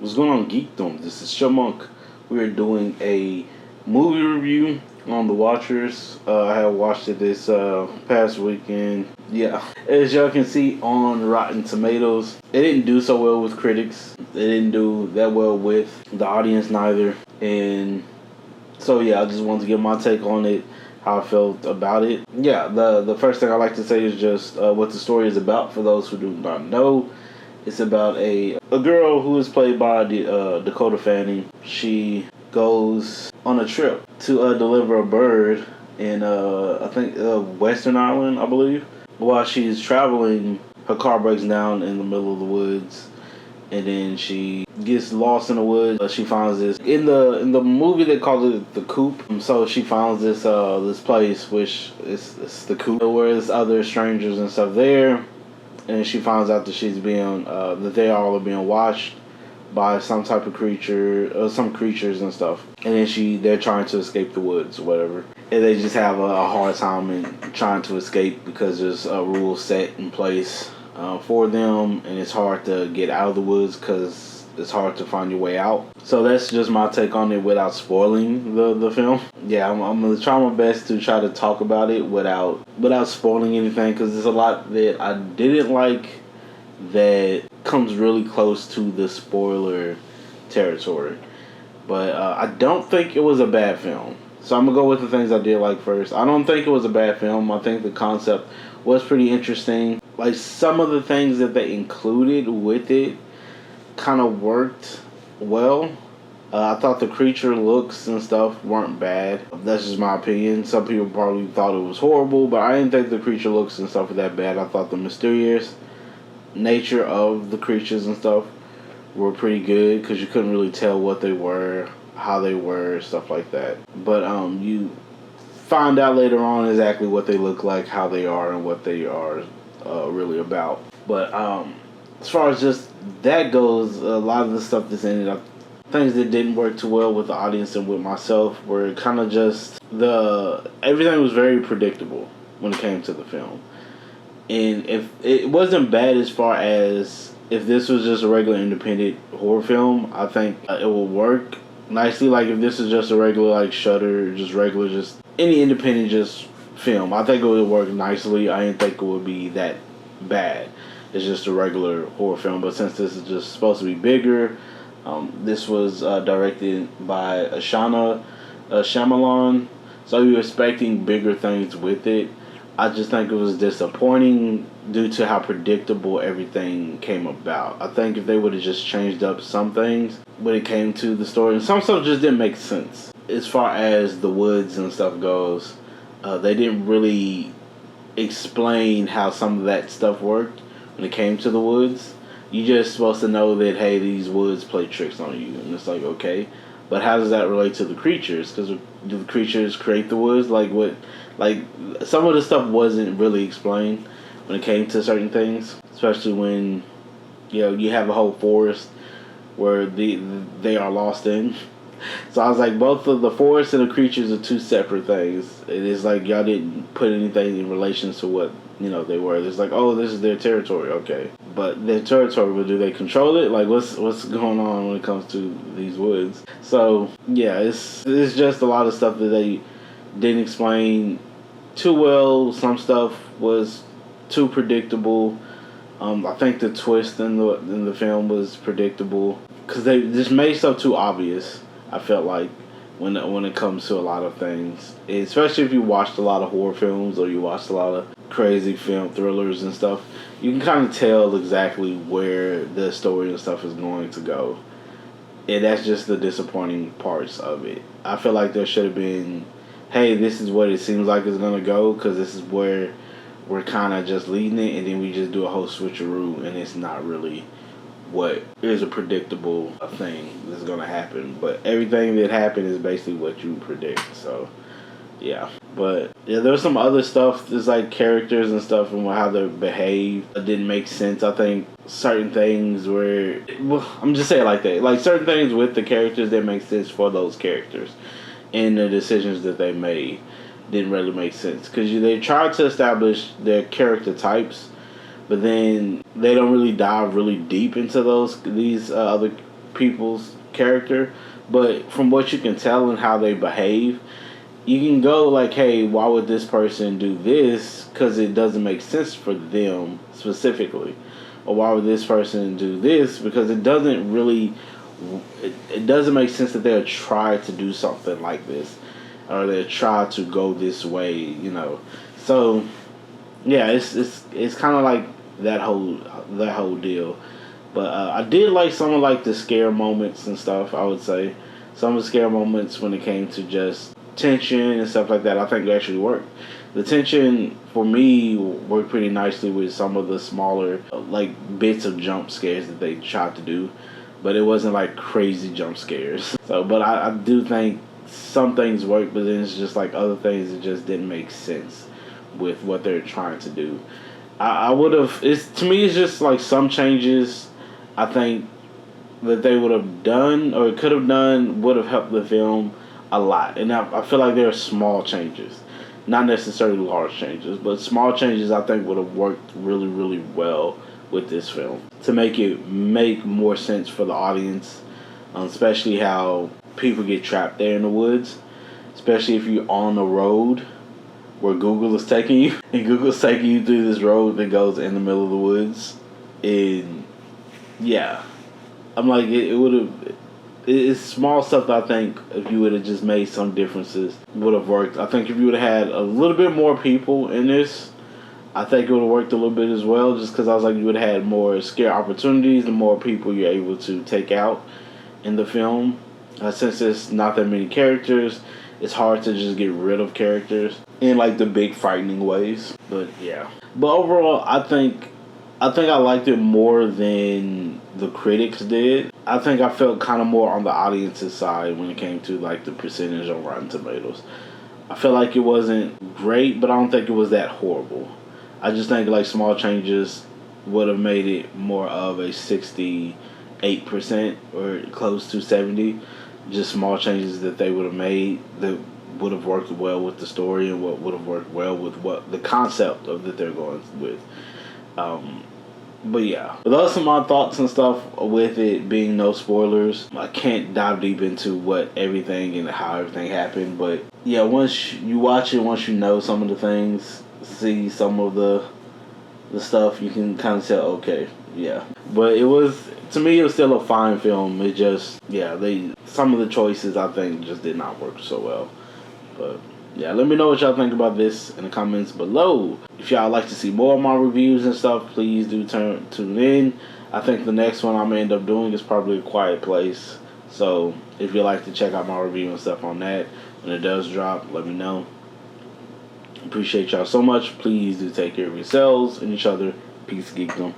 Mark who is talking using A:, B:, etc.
A: What's going on, Geekdom? This is Chipmunk. We are doing a movie review on The Watchers. I have watched it this past weekend. Yeah, as y'all can see on Rotten Tomatoes, it didn't do so well with critics. It didn't do that well with the audience neither. And so yeah, I just wanted to give my take on it, how I felt about it. Yeah, the first thing I like to say is just what the story is about for those who do not know. It's about a girl who is played by Dakota Fanning. She goes on a trip to deliver a bird in I think Western Island, I believe. While she's traveling, her car breaks down in the middle of the woods, and then she gets lost in the woods. She finds this in the movie they call it the Coop. So she finds this place, which is the Coop, where there's other strangers and stuff there. And she finds out that she's being that they all are being watched by some type of creature, some creatures and stuff. And then they're trying to escape the woods or whatever. And they just have a hard time in trying to escape because there's a rule set in place for them, and it's hard to get out of the woods because it's hard to find your way out. So that's just my take on it without spoiling the film. Yeah, I'm gonna try my best to try to talk about it without spoiling anything, because there's a lot that I didn't like that comes really close to the spoiler territory. But I don't think it was a bad film. So I'm gonna go with the things I did like first. I don't think it was a bad film. I think the concept was pretty interesting. Like, some of the things that they included with it kind of worked well. I thought the creature looks and stuff weren't bad. That's just my opinion. Some people probably thought it was horrible, but I didn't think the creature looks and stuff were that bad. I thought the mysterious nature of the creatures and stuff were pretty good, because you couldn't really tell what they were, how they were, stuff like that. But you find out later on exactly what they look like, how they are, and what they are really about. But as far as just that goes, a lot of the stuff that's in it, things that didn't work too well with the audience and with myself, were kind of just everything was very predictable when it came to the film. And if it wasn't bad, as far as if this was just a regular independent horror film, I think it would work nicely. Like, if this is just a regular, like, Shudder, just any independent just film, I think it would work nicely. I didn't think it would be that bad. It's just a regular horror film. But since this is just supposed to be bigger, this was directed by Shyamalan, so you're expecting bigger things with it. I just think it was disappointing due to how predictable everything came about. I think if they would have just changed up some things when it came to the story, and some stuff just didn't make sense. As far as the woods and stuff goes, they didn't really explain how some of that stuff worked when it came to the woods. You just supposed to know that, hey, these woods play tricks on you, and it's like, okay, but how does that relate to the creatures? Because do the creatures create the woods? Like, what? Like, some of the stuff wasn't really explained when it came to certain things, especially when you have a whole forest where they are lost in. So I was like, both of the forest and the creatures are two separate things. It is like y'all didn't put anything in relation to what they were. It's like, oh, this is their territory, okay, but their territory, but do they control it? Like, what's going on when it comes to these woods? So yeah, it's just a lot of stuff that they didn't explain too well. Some stuff was too predictable. I think the twist in the film was predictable because they just made stuff too obvious. I felt like when it comes to a lot of things, especially if you watched a lot of horror films or you watched a lot of crazy film thrillers and stuff, you can kind of tell exactly where the story and stuff is going to go. And that's just the disappointing parts of it. I feel like there should have been, hey, this is what it seems like it's going to go, because this is where we're kind of just leading it, and then we just do a whole switcheroo, and it's not really what is a predictable thing that's going to happen. But everything that happened is basically what you predict. So yeah, but yeah, there's some other stuff. There's like characters and stuff and how they behave. It didn't make sense. I think certain things were, well, I'm just saying it like that. Like, certain things with the characters that make sense for those characters, and the decisions that they made didn't really make sense, because they tried to establish their character types, but then they don't really dive really deep into these other people's character, but from what you can tell and how they behave, you can go like, hey, why would this person do this? Because it doesn't make sense for them specifically. Or why would this person do this? Because it doesn't really, it doesn't make sense that they'll try to do something like this. Or they'll try to go this way, you know. So, yeah, it's kind of like that whole deal. But I did like some of like the scare moments and stuff, I would say. Some of the scare moments when it came to just tension and stuff like that, I think it actually worked. The tension for me worked pretty nicely with some of the smaller like bits of jump scares that they tried to do, but it wasn't like crazy jump scares. So, but I do think some things worked, but then it's just like other things that just didn't make sense with what they're trying to do. I would have. It's to me, it's just like some changes I think that they would have done or could have done would have helped the film a lot. And I feel like there are small changes, not necessarily large changes, but small changes I think would have worked really, really well with this film to make it make more sense for the audience, especially how people get trapped there in the woods, especially if you're on the road where Google is taking you, and Google's taking you through this road that goes in the middle of the woods. And yeah, I'm like, it would have. It's small stuff that I think if you would have just made some differences would have worked. I think if you would have had a little bit more people in this, I think it would have worked a little bit as well. Just because I was like, you would have had more scare opportunities, the more people you're able to take out in the film. Since there's not that many characters, it's hard to just get rid of characters in like the big frightening ways. But yeah, but overall, I think I liked it more than the critics did. I think I felt kind of more on the audience's side when it came to like the percentage on Rotten Tomatoes. I feel like it wasn't great, but I don't think it was that horrible. I just think like small changes would have made it more of a 68% or close to 70%. Just small changes that they would have made that would have worked well with the story and what would have worked well with what the concept of that they're going with. But yeah, those are my thoughts and stuff with it being no spoilers. I can't dive deep into what everything and how everything happened, but yeah, once you watch it, once you know some of the things, see some of the stuff, you can kind of tell, okay, yeah. But it was, to me, it was still a fine film. It just, yeah, some of the choices I think just did not work so well. But yeah, let me know what y'all think about this in the comments below. If y'all like to see more of my reviews and stuff, please do tune in. I think the next one I'm gonna end up doing is probably A Quiet Place. So if you'd like to check out my review and stuff on that, when it does drop, let me know. Appreciate y'all so much. Please do take care of yourselves and each other. Peace, geekdom.